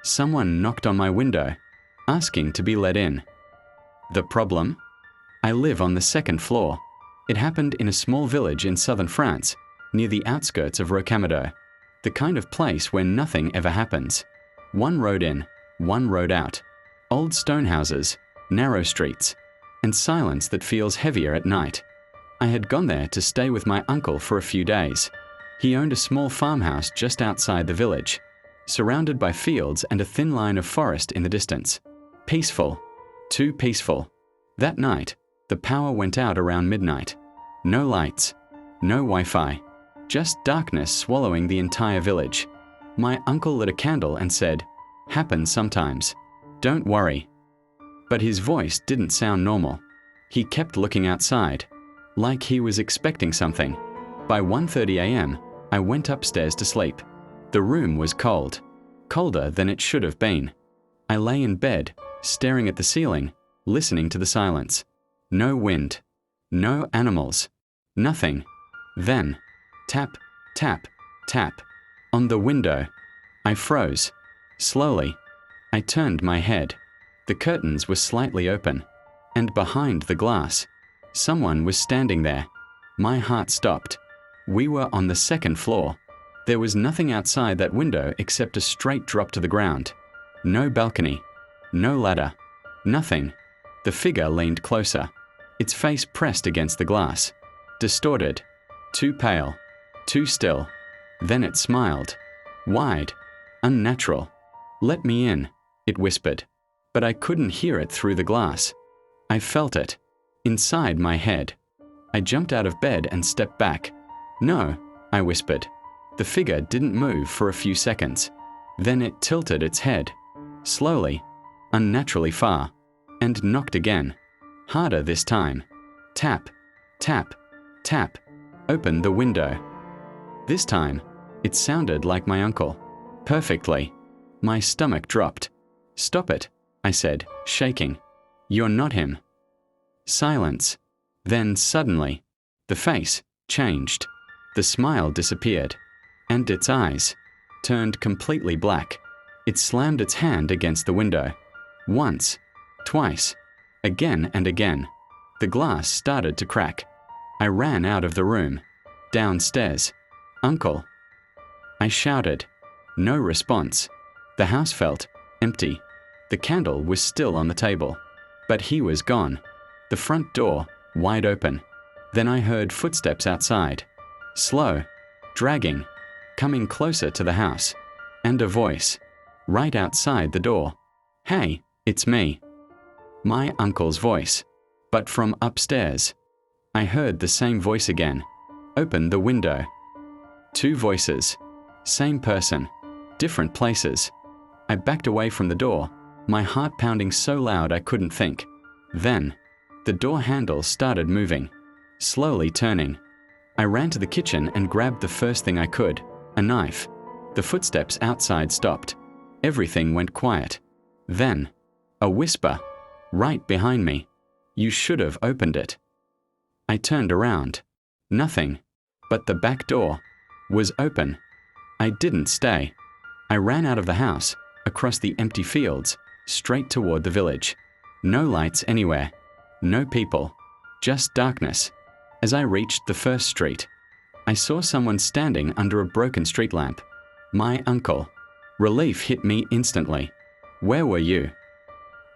Someone knocked on my window, asking to be let in. The problem? I live on the second floor. It happened in a small village in southern France, near the outskirts of Rocamadour, the kind of place where nothing ever happens. One road in, one road out, old stone houses, narrow streets, and silence that feels heavier at night. I had gone there to stay with my uncle for a few days. He owned a small farmhouse just outside the village, surrounded by fields and a thin line of forest in the distance. Peaceful. Too peaceful. That night, the power went out around midnight. No lights, no Wi-Fi, just darkness swallowing the entire village. My uncle lit a candle and said, "Happens sometimes. Don't worry." But his voice didn't sound normal. He kept looking outside, like he was expecting something. By 1:30 a.m., I went upstairs to sleep. The room was cold, colder than it should have been. I lay in bed, staring at the ceiling, listening to the silence. No wind, no animals, nothing. Then, tap, tap, tap, on the window. I froze. Slowly, I turned my head. The curtains were slightly open, and behind the glass, someone was standing there. My heart stopped. We were on the second floor. There was nothing outside that window except a straight drop to the ground. No balcony, no ladder, nothing. The figure leaned closer, its face pressed against the glass, distorted, too pale, too still. Then it smiled, wide, unnatural. "Let me in," it whispered, but I couldn't hear it through the glass. I felt it, inside my head. I jumped out of bed and stepped back. "No," I whispered. The figure didn't move for a few seconds. Then it tilted its head, slowly, unnaturally far, and knocked again. Harder this time. Tap, tap, tap. Open the window. This time, it sounded like my uncle. Perfectly. My stomach dropped. "Stop it," I said, shaking. "You're not him." Silence. Then suddenly, the face changed. The smile disappeared, and its eyes turned completely black. It slammed its hand against the window. Once, twice, again and again. The glass started to crack. I ran out of the room, downstairs. "Uncle!" I shouted. No response. The house felt empty. The candle was still on the table, but he was gone. The front door wide open. Then I heard footsteps outside, slow, dragging, coming closer to the house, and a voice, right outside the door. "Hey, it's me." My uncle's voice, but from upstairs. I heard the same voice again. "Open the window." Two voices, same person, different places. I backed away from the door, my heart pounding so loud I couldn't think. Then, the door handle started moving, slowly turning. I ran to the kitchen and grabbed the first thing I could, a knife. The footsteps outside stopped. Everything went quiet. Then, a whisper, right behind me. "You should have opened it." I turned around. Nothing, but the back door was open. I didn't stay. I ran out of the house, across the empty fields, straight toward the village. No lights anywhere. No people. Just darkness. As I reached the first street, I saw someone standing under a broken street lamp. My uncle. Relief hit me instantly. "Where were you?"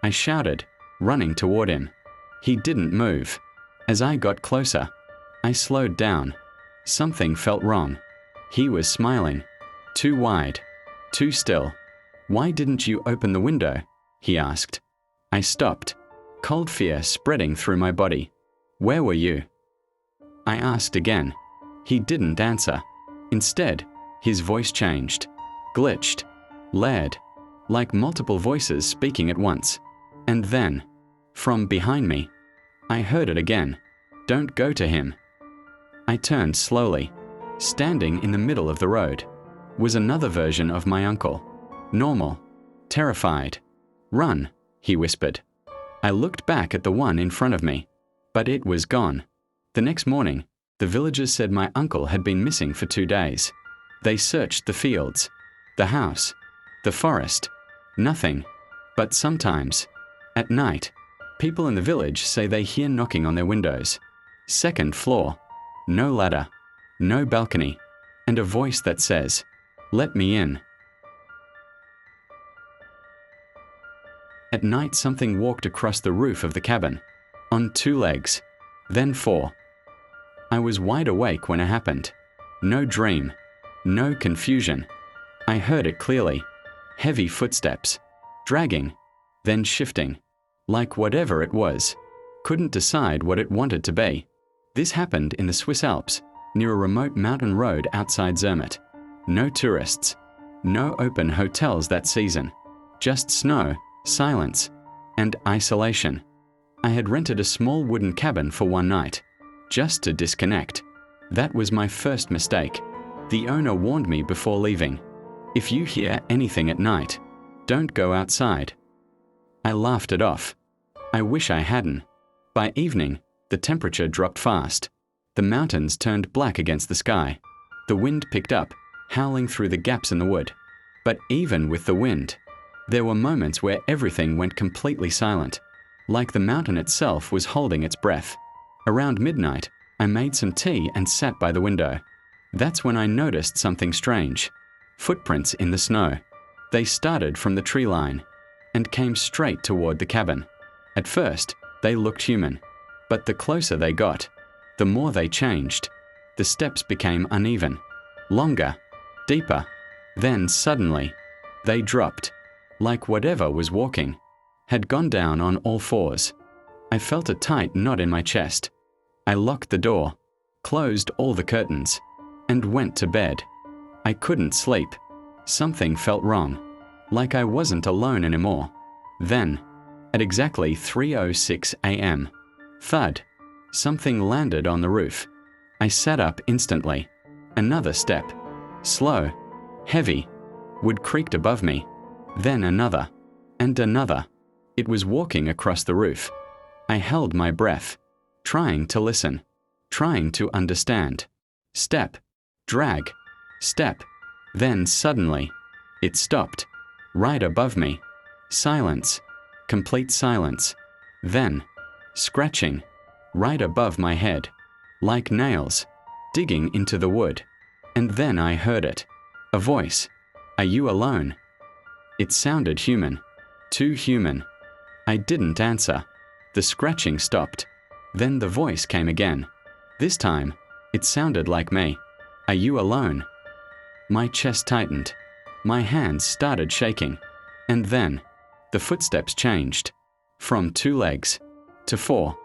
I shouted, running toward him. He didn't move. As I got closer, I slowed down. Something felt wrong. He was smiling. Too wide. Too still. "Why didn't you open the window?" he asked. I stopped, cold fear spreading through my body. "Where were you?" I asked again. He didn't answer. Instead, his voice changed, glitched, layered, like multiple voices speaking at once. And then, from behind me, I heard it again. "Don't go to him." I turned slowly. Standing in the middle of the road was another version of my uncle. Normal, terrified. "Run," he whispered. I looked back at the one in front of me, but it was gone. The next morning, the villagers said my uncle had been missing for 2 days. They searched the fields, the house, the forest, Nothing. But sometimes, at night, people in the village say they hear knocking on their windows. Second floor. No ladder. No balcony. And a voice that says, "Let me in." At night, something walked across the roof of the cabin, on 2 legs, then 4. I was wide awake when it happened. No dream, no confusion. I heard it clearly. Heavy footsteps, dragging, then shifting, like whatever it was. Couldn't decide what it wanted to be. This happened in the Swiss Alps, near a remote mountain road outside Zermatt. No tourists, no open hotels that season, just snow, silence, and isolation. I had rented a small wooden cabin for one night, just to disconnect. That was my first mistake. The owner warned me before leaving. If you hear anything at night, don't go outside. I laughed it off. I wish I hadn't. By evening, the temperature dropped fast. The mountains turned black against the sky. The wind picked up, howling through the gaps in the wood. But even with the wind, there were moments where everything went completely silent, like the mountain itself was holding its breath. Around midnight, I made some tea and sat by the window. That's when I noticed something strange. Footprints in the snow. They started from the tree line and came straight toward the cabin. At first, they looked human, but the closer they got, the more they changed. The steps became uneven, longer, deeper. Then suddenly, they dropped, like whatever was walking had gone down on all fours. I felt a tight knot in my chest. I locked the door, closed all the curtains, and went to bed. I couldn't sleep. Something felt wrong, like I wasn't alone anymore. Then, at exactly 3:06 a.m., thud, something landed on the roof. I sat up instantly. Another step, slow, heavy, wood creaked above me. Then another, and another. It was walking across the roof. I held my breath, trying to listen, trying to understand. Step, drag, step. Then suddenly, it stopped, right above me. Silence, complete silence. Then, scratching, right above my head, like nails, digging into the wood. And then I heard it. A voice. "Are you alone?" It sounded human, too human. I didn't answer. The scratching stopped. Then the voice came again. This time, it sounded like me. "Are you alone?" My chest tightened. My hands started shaking. And then, the footsteps changed. From 2 legs to 4.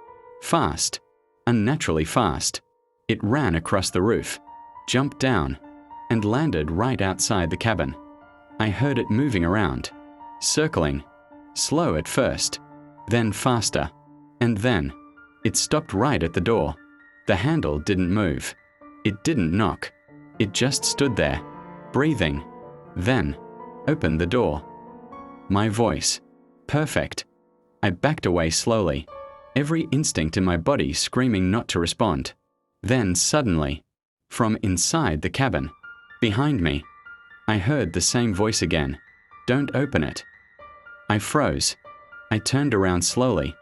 Fast, unnaturally fast. It ran across the roof, jumped down, and landed right outside the cabin. I heard it moving around, circling, slow at first, then faster, and then it stopped right at the door. The handle didn't move. It didn't knock. It just stood there, breathing, then opened the door. My voice. Perfect. I backed away slowly, every instinct in my body screaming not to respond. Then suddenly, from inside the cabin, behind me, I heard the same voice again. "Don't open it." I froze. I turned around slowly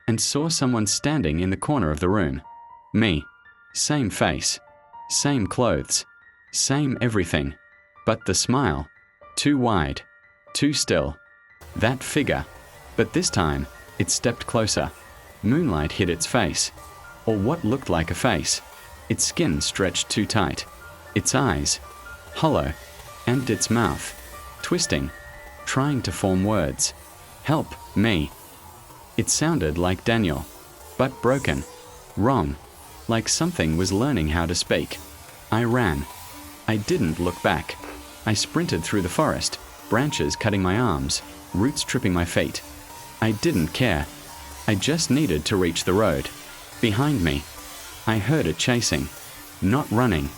and saw someone standing in the corner of the room. Me. Same face, same clothes, same everything. But the smile, too wide, too still. That figure. But this time, it stepped closer. Moonlight hit its face, or what looked like a face. Its skin stretched too tight. Its eyes, hollow, and its mouth, twisting, trying to form words. "Help me." It sounded like Daniel, but broken, wrong, like something was learning how to speak. I ran. I didn't look back. I sprinted through the forest, branches cutting my arms, roots tripping my feet. I didn't care. I just needed to reach the road. Behind me, I heard it chasing, not running,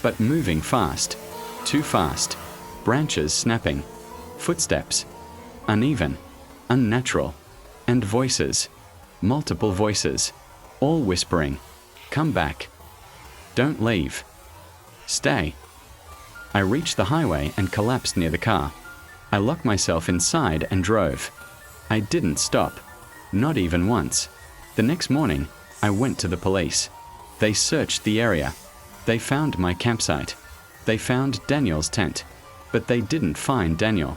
but moving fast, too fast, branches snapping, footsteps, uneven, unnatural, and voices, multiple voices, all whispering, "Come back. Don't leave. Stay." I reached the highway and collapsed near the car. I locked myself inside and drove. I didn't stop. Not even once. The next morning, I went to the police. They searched the area. They found my campsite. They found Daniel's tent. But they didn't find Daniel.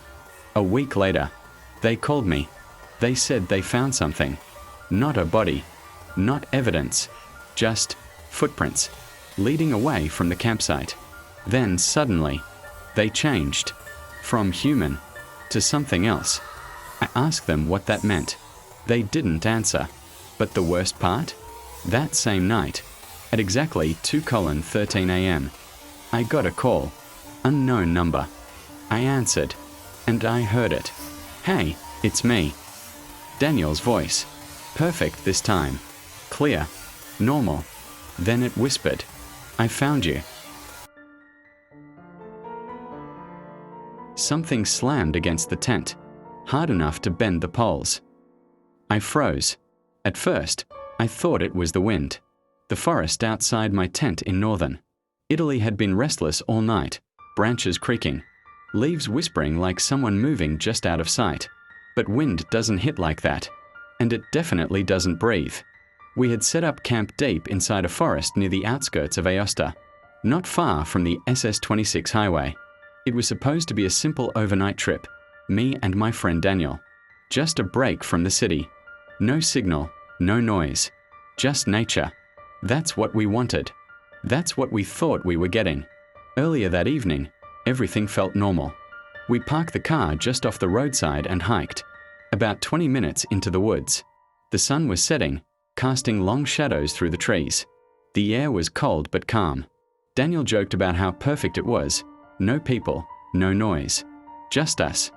A week later, they called me. They said they found something. Not a body. Not evidence. Just footprints leading away from the campsite. Then suddenly, they changed. From human to something else. I asked them what that meant. They didn't answer. But the worst part? That same night, at exactly 2:13 a.m., I got a call. Unknown number. I answered, and I heard it. "Hey, it's me." Daniel's voice. Perfect this time. Clear. Normal. Then it whispered, "I found you." Something slammed against the tent, hard enough to bend the poles. I froze. At first, I thought it was the wind. The forest outside my tent in northern Italy had been restless all night, branches creaking, leaves whispering like someone moving just out of sight. But wind doesn't hit like that, and it definitely doesn't breathe. We had set up camp deep inside a forest near the outskirts of Aosta, not far from the SS-26 highway. It was supposed to be a simple overnight trip, me and my friend Daniel. Just a break from the city. No signal, no noise, just nature. That's what we wanted. That's what we thought we were getting. Earlier that evening, everything felt normal. We parked the car just off the roadside and hiked, about 20 minutes into the woods. The sun was setting, casting long shadows through the trees. The air was cold but calm. Daniel joked about how perfect it was. No people, no noise, just us.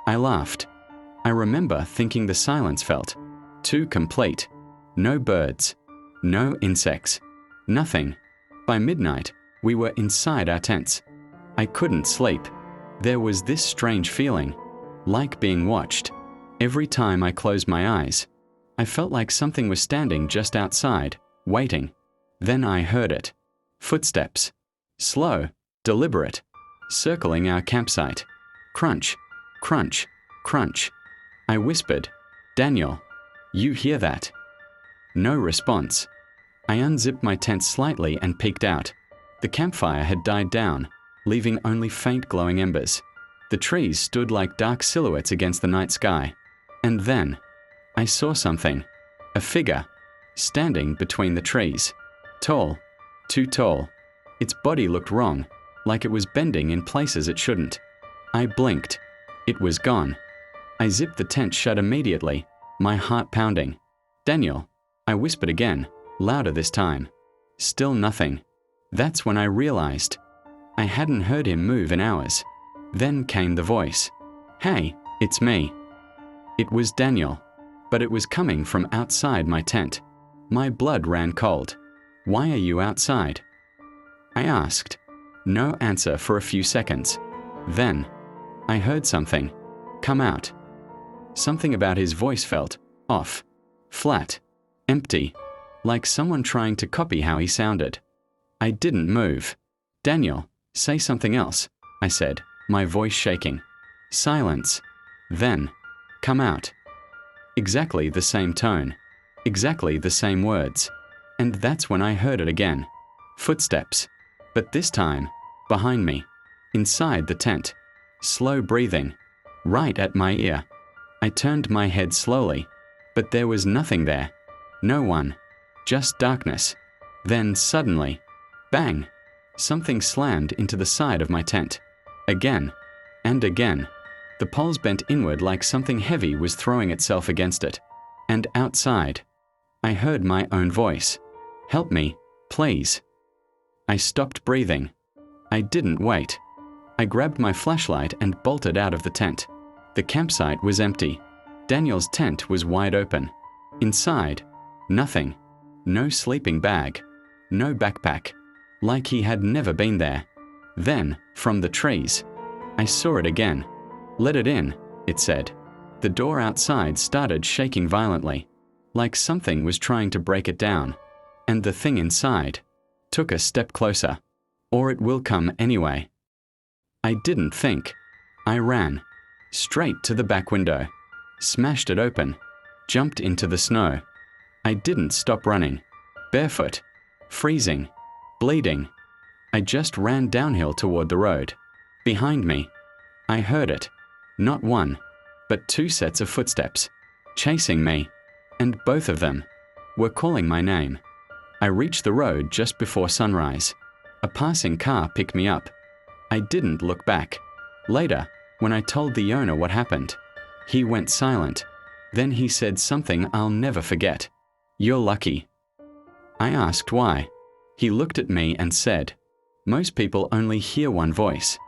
I laughed. I remember thinking the silence felt too complete. No birds, no insects, nothing. By midnight, we were inside our tents. I couldn't sleep. There was this strange feeling, like being watched. Every time I closed my eyes, I felt like something was standing just outside, waiting. Then I heard it. Footsteps. Slow, deliberate, circling our campsite. Crunch, crunch, crunch. I whispered, "Daniel, you hear that?" No response. I unzipped my tent slightly and peeked out. The campfire had died down, leaving only faint glowing embers. The trees stood like dark silhouettes against the night sky. And then, I saw something. A figure, standing between the trees. Tall, too tall. Its body looked wrong, like it was bending in places it shouldn't. I blinked. It was gone. I zipped the tent shut immediately, my heart pounding. "Daniel," I whispered again, louder this time. Still nothing. That's when I realized. I hadn't heard him move in hours. Then came the voice. "Hey, it's me." It was Daniel, but it was coming from outside my tent. My blood ran cold. "Why are you outside?" I asked. No answer for a few seconds. Then, I heard something. "Come out." Something about his voice felt off, flat, empty, like someone trying to copy how he sounded. I didn't move. "Daniel, say something else," I said, my voice shaking. Silence. Then, "Come out." Exactly the same tone. Exactly the same words. And that's when I heard it again. Footsteps. But this time, behind me. Inside the tent. Slow breathing. Right at my ear. I turned my head slowly. But there was nothing there. No one. Just darkness. Then suddenly, bang! Something slammed into the side of my tent. Again. And again. The poles bent inward like something heavy was throwing itself against it. And outside, I heard my own voice. "Help me, please." I stopped breathing. I didn't wait. I grabbed my flashlight and bolted out of the tent. The campsite was empty. Daniel's tent was wide open. Inside, nothing. No sleeping bag. No backpack. Like he had never been there. Then, from the trees, I saw it again. "Let it in," it said. The door outside started shaking violently, like something was trying to break it down. And the thing inside took a step closer. "Or it will come anyway." I didn't think. I ran. straight to the back window, smashed it open, jumped into the snow. I didn't stop running, barefoot, freezing, bleeding. I just ran downhill toward the road. Behind me, I heard it, not one, but two sets of footsteps, chasing me, and both of them were calling my name. I reached the road just before sunrise. A passing car picked me up. I didn't look back. Later, when I told the owner what happened, he went silent. Then he said something I'll never forget. "You're lucky." I asked why. He looked at me and said, "Most people only hear one voice.